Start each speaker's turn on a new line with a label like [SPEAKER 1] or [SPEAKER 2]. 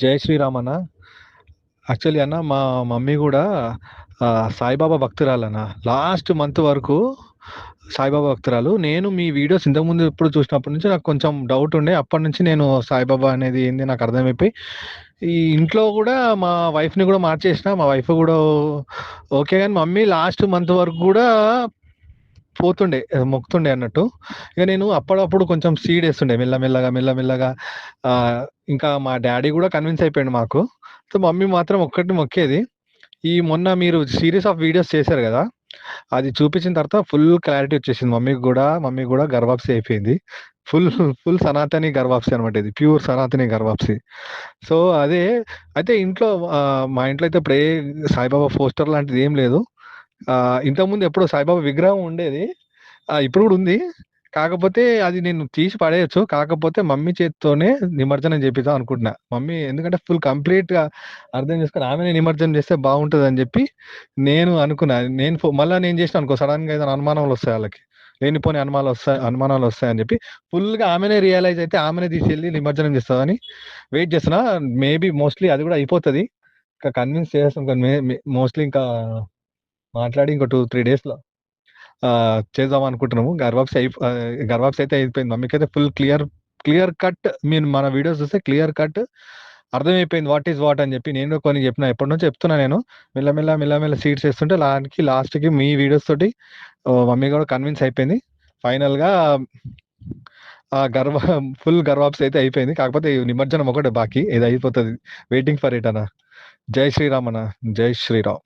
[SPEAKER 1] జై శ్రీరామ్ అన్న. యాక్చువల్లీ అన్న మా మమ్మీ కూడా సాయిబాబా భక్తురాలన్న. లాస్ట్ మంత్ వరకు సాయిబాబా భక్తురాలు. నేను మీ వీడియోస్ ఇంతకుముందు ఎప్పుడు చూసినప్పటి నుంచి నాకు కొంచెం డౌట్ ఉండే. అప్పటి నుంచి నేను సాయిబాబా అనేది ఏంది నాకు అర్థమైపోయి ఈ ఇంట్లో కూడా మా వైఫ్ని కూడా మార్చేసిన. మా వైఫ్ కూడా ఓకే, కానీ మమ్మీ లాస్ట్ మంత్ వరకు కూడా పోతుండే, మొక్కుతుండే అన్నట్టు. ఇక నేను అప్పుడప్పుడు కొంచెం సీడ్ వేస్తుండే మెల్లమెల్లగా మెల్లమెల్లగా. ఆ, ఇంకా మా డాడీ కూడా కన్విన్స్ అయిపోయాడు మాకు. సో మమ్మీ మాత్రం ఒక్కటి మొక్కేది. ఈ మొన్న మీరు సిరీస్ ఆఫ్ వీడియోస్ చేశారు కదా, అది చూపించిన తర్వాత ఫుల్ క్లారిటీ వచ్చేసింది మమ్మీ కూడా గర్వాప్సి అయిపోయింది. ఫుల్ ఫుల్ సనాతని గర్వాప్సి అనమాట. ఇది ప్యూర్ సనాతని గర్వాప్సి. సో అదే. అయితే ఇంట్లో మా ఇంట్లో అయితే ఇప్పుడు సాయిబాబా పోస్టర్ లాంటిది ఏం లేదు. ఇంతకుముందు ఎప్పుడో సాయిబాబా విగ్రహం ఉండేది, ఇప్పుడు కూడా ఉంది. కాకపోతే అది నేను తీసి పడేయచ్చు. కాకపోతే మమ్మీ చేతితోనే నిమజ్జనం చేపిద్దాం అనుకుంటున్నా. మమ్మీ ఎందుకంటే ఫుల్ కంప్లీట్ గా అర్థం చేసుకుని ఆమెనే నిమజ్జనం చేస్తే బాగుంటుంది అని చెప్పి నేను అనుకున్నా. మళ్ళీ నేను చేసిన అనుకో, సడన్ గా ఏదైనా అనుమానాలు వస్తాయి వాళ్ళకి, లేనిపోని అనుమానాలు వస్తాయని చెప్పి ఫుల్ గా ఆమెనే రియలైజ్ అయితే ఆమెనే తీసుకెళ్ళి నిమజ్జనం చేస్తుందని వెయిట్ చేస్తున్నా. మేబీ మోస్ట్లీ అది కూడా అయిపోతుంది. ఇంకా కన్విన్స్ చేస్తాం మోస్ట్లీ. ఇంకా మాట్లాడి ఇంకో 2-3 days లో చేద్దాం అనుకుంటున్నాము. గర్వాప్స్ అయితే అయిపోయింది. మమ్మీకి అయితే ఫుల్ క్లియర్ కట్. మీరు మన వీడియోస్ చూస్తే క్లియర్ కట్ అర్థమైపోయింది వాట్ ఈస్ వాట్ అని చెప్పి. నేను కొన్ని చెప్పిన, ఎప్పటి నుంచో చెప్తున్నా నేను. మెల్లమెల్ల సీట్స్ వేస్తుంటే లాస్ట్ కి మీ వీడియోస్ తోటి మమ్మీ కూడా కన్విన్స్ అయిపోయింది. ఫైనల్ గా ఫుల్ గర్వాప్స్ అయితే అయిపోయింది. కాకపోతే నిమజ్జనం ఒకటే బాకీ, ఇది అయిపోతుంది. వెయిటింగ్ ఫర్ ఇట్ అన్న. జై శ్రీరామ్ అన్న. జై శ్రీరామ్.